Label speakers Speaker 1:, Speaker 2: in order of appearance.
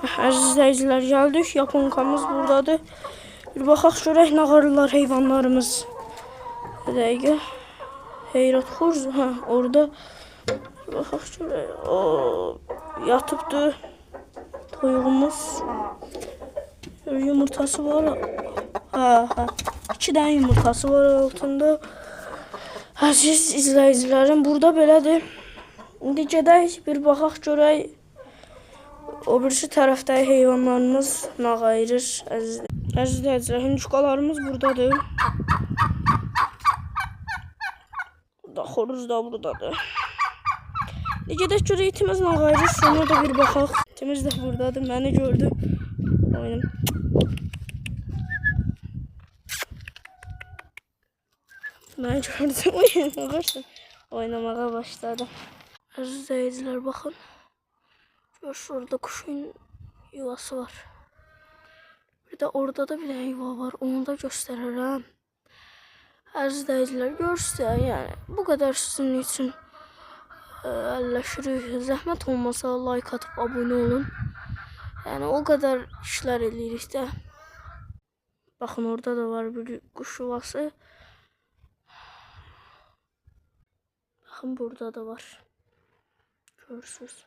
Speaker 1: Əziz izləyicilər, gəldik. Yaponkamız buradadır. Bir baxaq görək nə qarırlar heyvanlarımız. Bir dəqiqə. Heyrət xurz. Hə, orada. Bir baxaq görək. O, yatıbdır. Toyuğumuz. Yumurtası var. Hə. 2 dənə yumurtası var altında. Əziz izləyicilərim, burada belədir. İndi gedək, bir baxaq görək. O birisi tərəfdəki heyvanlarımız nə qayırır. Əziz izləyicilər, hündüşkalarımız buradadır. Xoruz da buradadır. İndi gedək görək itimiz nə qayırır. Sonra da bir baxaq. İtimiz də buradadır. Məni gördü. Oyunum. Məni gördü. Oynamağa başladı. Əziz izləyicilər, baxın. Şurada kuşun yuvası var. Bir de orada da bir tane yuva var. Onu da göstereceğim. Əziz izləyicilər, görürsünüz, yani bu kadar sizin için əlləşirik. Zəhmət olmasa like atıp abone olun. Yani o kadar işler eləyirik də. Baxın, orada da var bir kuş yuvası. Baxın, burada da var. Görürsünüz.